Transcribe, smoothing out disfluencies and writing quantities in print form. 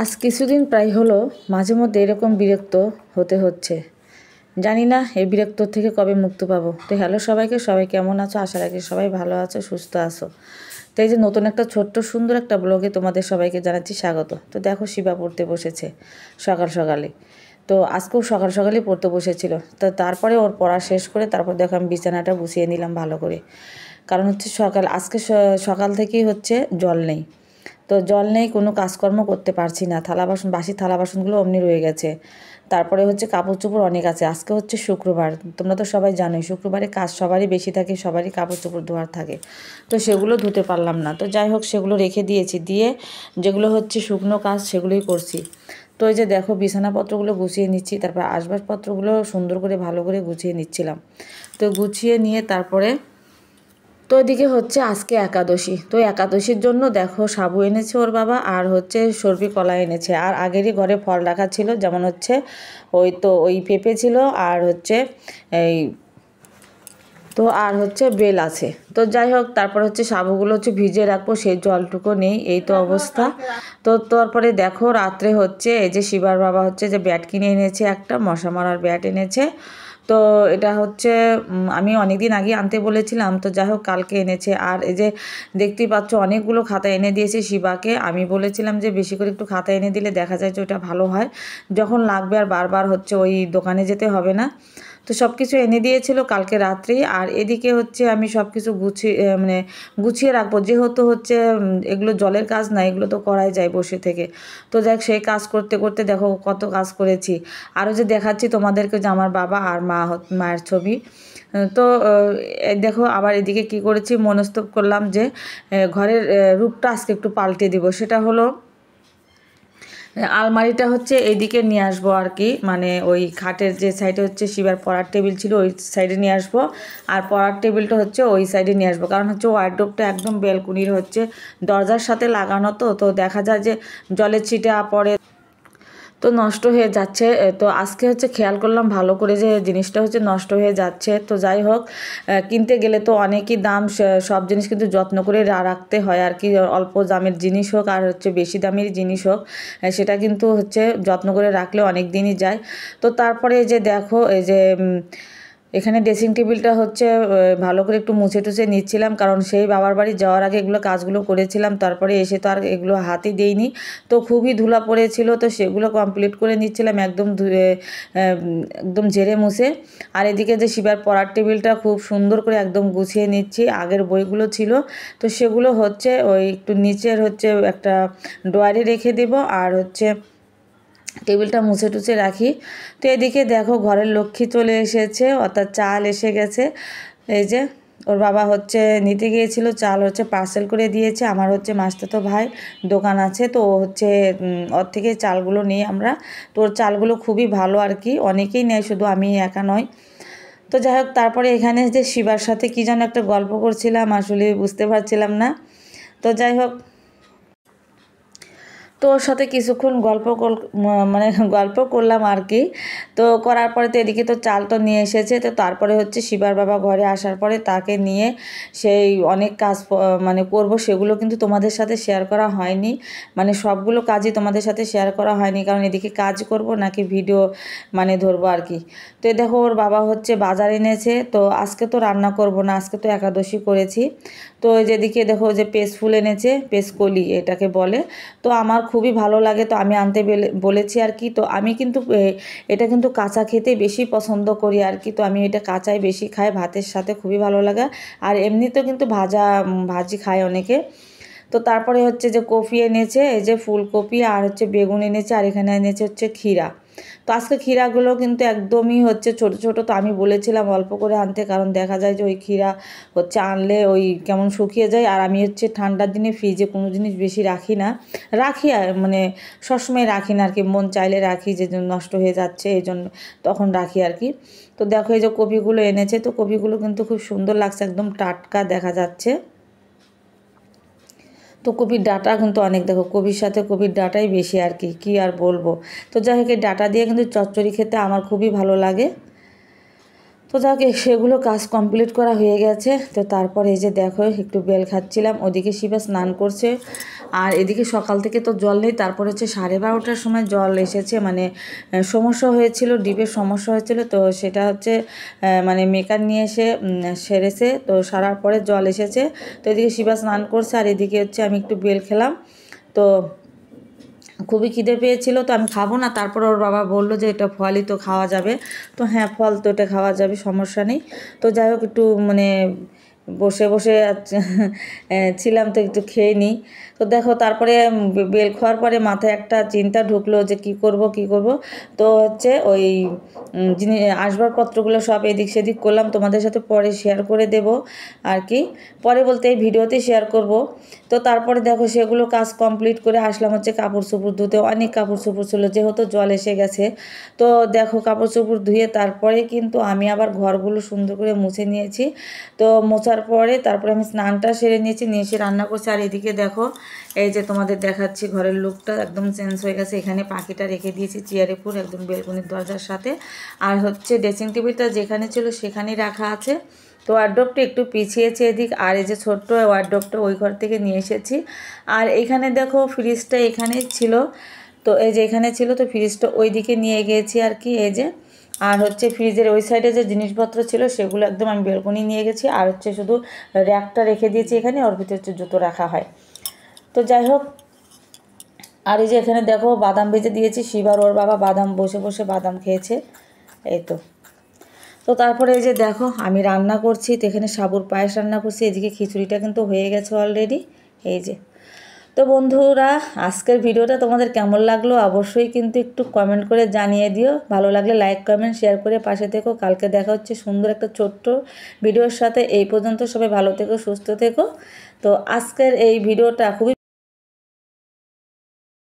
আজ কিছুদিন প্রায় হলো মাঝে মধ্যে এরকম বিরক্ত হতে হচ্ছে। জানি না এই বিরক্ত থেকে কবে মুক্তি পাবো। তো হ্যালো সবাইকে, সবাই কেমন আছো? আশা রাখি সবাই ভালো আছো, সুস্থ আছো। তো এই যে নতুন একটা ছোট্ট সুন্দর একটা ব্লগে তোমাদের সবাইকে জানাচ্ছি স্বাগত। তো দেখো শিবা পড়তে বসেছে সকাল সকালে। তো আজকেও সকাল সকালেই পড়তে বসেছিল। তো তারপরে ওর পড়া শেষ করে তারপর দেখো আমি বিছানাটা গুছিয়ে নিলাম ভালো করে। কারণ হচ্ছে আজকে সকাল থেকেই হচ্ছে জল নেই। তো জল নেই, কোনো কাজকর্ম করতে পারছি না। বাসি থালা বাসনগুলো অমনি রয়ে গেছে। তারপরে হচ্ছে কাপড় চোপড় অনেক আছে। আজকে হচ্ছে শুক্রবার, তোমরা তো সবাই জানোই শুক্রবারে কাজ সবারই বেশি থাকে, সবারই কাপড় চোপড় ধোয়ার থাকে। তো সেগুলো ধুতে পারলাম না। তো যাই হোক সেগুলো রেখে দিয়েছি, দিয়ে যেগুলো হচ্ছে শুকনো কাজ সেগুলোই করছি। তো এই যে দেখো বিছানাপত্রগুলো গুছিয়ে নিচ্ছি, তারপর আসবাবপত্রগুলো সুন্দর করে ভালো করে গুছিয়ে নিচ্ছিলাম। তো গুছিয়ে নিয়ে তারপরে তো এদিকে হচ্ছে আজকে একাদশী। তো একাদশীর জন্য দেখো সাবু এনেছে ওর বাবা, আর হচ্ছে সর্বি কলা এনেছে, আর আগেরই ঘরে ফল রাখা ছিল, যেমন হচ্ছে ওই পেঁপে ছিল, আর হচ্ছে এই আর হচ্ছে বেল আছে। তো যাই হোক তারপর হচ্ছে সাবুগুলো হচ্ছে ভিজিয়ে রাখবো, সেই জলটুকু নেই, এই তো অবস্থা। তো তারপরে দেখো রাত্রে হচ্ছে এই যে শিবার বাবা হচ্ছে যে ব্যাট কিনে এনেছে, একটা মশা মারার ব্যাট এনেছে। তো এটা হচ্ছে আমি অনেক দিন আগে আনতে বলেছিলাম, তো যাই হোক কালকে এনেছে। আর এই যে দেখতেই পাচ্ছ অনেকগুলো খাতা এনে দিয়েছে শিবাকে। আমি বলেছিলাম যে বেশি করে একটু খাতা এনে দিলে দেখা যায় যে ওটা ভালো হয়, যখন লাগবে আর বারবার হচ্ছে ওই দোকানে যেতে হবে না। তো সব কিছু এনে দিয়েছিল কালকে রাত্রেই। আর এদিকে হচ্ছে আমি সব কিছু গুছিয়ে রাখবো, যেহেতু হচ্ছে এগুলো জলের কাজ না, এগুলো তো করাই যায় বসে থেকে। তো দেখ সেই কাজ করতে করতে দেখো কত কাজ করেছি। আরও যে দেখাচ্ছি তোমাদেরকে যে আমার বাবা আর মায়ের ছবি। তো দেখো আবার এদিকে কি করেছি, মনস্তব করলাম যে ঘরের রূপটা আজকে একটু পাল্টে দিব। সেটা হলো আলমারিটা হচ্ছে এইদিকে নিয়ে আসবো আর কি, মানে ওই খাটের যে সাইডে হচ্ছে শিবার পড়ার টেবিল ছিল ওই সাইডে নিয়ে আসবো, আর পড়ার টেবিলটা হচ্ছে ওই সাইডে নিয়ে আসবো। কারণ হচ্ছে ওয়ার্ডরোবটা একদম ব্যালকনির হচ্ছে দরজার সাথে লাগানো, তো দেখা যায় যে জলের ছিটা পড়ে, তো নষ্ট হয়ে যাচ্ছে। তো আজকে হচ্ছে খেয়াল করলাম ভালো করে যে জিনিসটা হচ্ছে নষ্ট হয়ে যাচ্ছে। তো যাই হোক কিনতে গেলে তো অনেকই দাম, সব জিনিস কিন্তু যত্ন করে রাখতে হয় আর কি। অল্প দামের জিনিস হোক আর হচ্ছে বেশি দামের জিনিস হোক, সেটা কিন্তু হচ্ছে যত্ন করে রাখলে অনেক দিনই যায়। তো তারপরে এই যে দেখো এই যে এখানে ড্রেসিং টেবিলটা হচ্ছে ভালো করে একটু মুছে টুছে নিচ্ছিলাম, কারণ সেই বাবার বাড়ি যাওয়ার আগে এগুলো কাজগুলো করেছিলাম, তারপরে এসে তো আর এগুলো হাতই দেইনি। তো খুবই ধুলা পড়েছিল, তো সেগুলো কমপ্লিট করে নিচ্ছিলাম একদম ধুয়ে একদম ঝেড়ে মুছে। আর এদিকে যে শিবার পড়ার টেবিলটা খুব সুন্দর করে একদম গুছিয়ে নিচ্ছি। আগের বইগুলো ছিল তো সেগুলো হচ্ছে ওই একটু নিচের হচ্ছে একটা ড্রয়ারে রেখে দেবো, আর হচ্ছে টেবিলটা মুছে টুছে রাখি। তো এদিকে দেখো ঘরের লক্ষ্মী চলে এসেছে, অর্থাৎ চাল এসে গেছে। এই যে ওর বাবা হচ্ছে নিতে গিয়েছিল, চাল হচ্ছে পার্সেল করে দিয়েছে। আমার হচ্ছে মাসতুতো ভাই দোকান আছে, তো ও হচ্ছে ওর থেকে চালগুলো নিই আমরা। তো ওর চালগুলো খুবই ভালো আর কি, অনেকেই নেয়, শুধু আমি একা নয়। তো যাই হোক তারপরে এখানে যে শিবার সাথে কী যেন একটা গল্প করছিলাম, আসলে বুঝতে পারছিলাম না। তো যাই হোক তো ওর সাথে কিছুক্ষণ মানে গল্প করলাম আর কি। তো করার পরে তো এদিকে তো চাল তো নিয়ে এসেছে। তো তারপরে হচ্ছে শিবার বাবা ঘরে আসার পরে তাকে নিয়ে সেই অনেক কাজ মানে করব, সেগুলো কিন্তু তোমাদের সাথে শেয়ার করা হয়নি। মানে সবগুলো কাজই তোমাদের সাথে শেয়ার করা হয়নি, কারণ এদিকে কাজ করব নাকি ভিডিও মানে ধরবো আর কি। তো দেখো ওর বাবা হচ্ছে বাজার এনেছে, তো আজকে তো রান্না করব না, আজকে তো একাদশী করেছি। তো যেদিকে দেখো যে পেঁচ ফুল এনেছে, পেঁচকলি এটাকে বলে। তো আমার খুবই ভালো লাগে, তো আমি আনতে বলেছি আর কি। তো আমি কিন্তু এটা কিন্তু কাঁচা খেতে বেশি পছন্দ করি আর কি। তো আমি এটা কাঁচাই বেশি খাই, ভাতের সাথে খুবই ভালো লাগে। আর এমনিতেও কিন্তু ভাজি খায় অনেকে। তো তারপরে হচ্ছে যে কপি এনেছে, এই যে ফুলকপি, আর হচ্ছে বেগুন এনেছে, আর এখানে এনেছে হচ্ছে ক্ষীরা। তো আজকে ক্ষীরাগুলো কিন্তু একদমই হচ্ছে ছোট ছোট। তো আমি বলেছিলাম অল্প করে আনতে, কারণ দেখা যায় যে ওই ক্ষীরা হচ্ছে আনলে ওই কেমন শুকিয়ে যায়। আর আমি হচ্ছে ঠান্ডার দিনে ফ্রিজে কোনো জিনিস বেশি রাখি না, রাখি আর মানে সবসময় রাখি না আর কি, মন চাইলে রাখি, যে নষ্ট হয়ে যাচ্ছে এই জন্য তখন রাখি আর কি। তো দেখো এই যে কপিগুলো এনেছে, তো কপিগুলো কিন্তু খুব সুন্দর লাগছে, একদম টাটকা দেখা যাচ্ছে। তো কপির ডাঁটা কিন্তু অনেক, দেখো কপির সাথে কপির ডাঁটাই বেশি আর কি, কী আর বলবো। তো যাই হোক এই ডাঁটা দিয়ে কিন্তু চচ্চড়ি খেতে আমার খুবই ভালো লাগে। তো যাকে সেগুলো কাজ কমপ্লিট করা হয়ে গেছে। তো তারপরে এই যে দেখো একটু বেল খাচ্ছিলাম, ওদিকে শিবা স্নান করছে। আর এদিকে সকাল থেকে তো জল নেই, তারপর হচ্ছে 12:30টার সময় জল এসেছে, মানে সমস্যা হয়েছিল, ডিপের সমস্যা হয়েছিল, তো সেটা হচ্ছে মানে মেকার নিয়ে এসে সেরেছে, তো সারার পরে জল এসেছে। তো এদিকে শিবা স্নান করছে, আর এদিকে হচ্ছে আমি একটু বেল খেলাম। তো খুবই খিদে পেয়েছিল, তো আমি খাবো না, তারপর ওর বাবা বললো যে এটা ফলই তো খাওয়া যাবে। তো হ্যাঁ, ফল তো এটা খাওয়া যাবে, সমস্যা নেই। তো যাই হোক, একটু মানে বসে বসে ছিলাম, তো একটু খেয়ে নিই। তো দেখো, তারপরে বেল খাওয়ার পরে মাথায় একটা চিন্তা ঢুকলো যে কি করব। তো হচ্ছে ওই জিনিস আসবাবপত্রগুলো সব এদিক সেদিক করলাম, তোমাদের সাথে পরে শেয়ার করে দেব আর কি, পরে বলতে এই ভিডিওতে শেয়ার করব। তো তারপরে দেখো, সেগুলো কাজ কমপ্লিট করে আসলাম হচ্ছে কাপড় চোপড় ধুতে। অনেক কাপড় চোপড় ছিল, যেহেতু জল এসে গেছে। তো দেখো, কাপড় চোপড় ধুয়ে তারপরে কিন্তু আমি আবার ঘরগুলো সুন্দর করে মুছে নিয়েছি। তো মোছার পরে তারপরে আমি স্নানটা সেরে নিয়েছি, নিয়ে এসে রান্না করছি। আর এদিকে দেখো, এই যে তোমাদের দেখাচ্ছি, ঘরের লুকটা একদম চেঞ্জ হয়ে গেছে। এখানে পাখিটা রেখে দিয়েছি চেয়ারে পুরো একদম বেলকনির দরজার সাথে। আর হচ্ছে ড্রেসিং টেবিলটা যেখানে ছিল সেখানেই রাখা আছে। তো ওয়ার্ডরোবটা একটু পিছিয়েছে এদিক, আর এই যে ছোট্ট ওয়ার্ডরোবটা ওই ঘর থেকে নিয়ে এসেছি। আর এখানে দেখো, ফ্রিজটা এখানেই ছিল, তো এই যে এখানে ছিল, তো ফ্রিজটা ওই দিকে নিয়ে গিয়েছি আর কি, এই যে। আর হচ্ছে ফ্রিজের ওই সাইডে যে জিনিসপত্র ছিল সেগুলো একদম আমি বেলকনি নিয়ে গেছি। আর হচ্ছে শুধু র্যাকটা রেখে দিয়েছি এখানে, ওর ভিতরে হচ্ছে জুতো রাখা হয়। তো যাই হোক, আর এই যে এখানে দেখো বাদাম ভেজে দিয়েছি, শিবার ওর বাবা বাদাম বসে বসে বাদাম খেয়েছে, এই তো। তো তারপরে এই যে দেখো, আমি রান্না করছি, তো এখানে সাবুর পায়েস রান্না করছি, এদিকে খিচুড়িটা কিন্তু হয়ে গেছে অলরেডি, এই যে। তো বন্ধুরা, আজকের ভিডিওটা তোমাদের কেমন লাগলো অবশ্যই কিন্তু একটু কমেন্ট করে জানিয়ে দিও। ভালো লাগলে লাইক কমেন্ট শেয়ার করে পাশে থেকো। কালকে দেখা হচ্ছে সুন্দর একটা ছোট্ট ভিডিওর সাথে। এই পর্যন্ত সবাই ভালো থেকো, সুস্থ থেকো। তো আজকের এই ভিডিওটা খুবই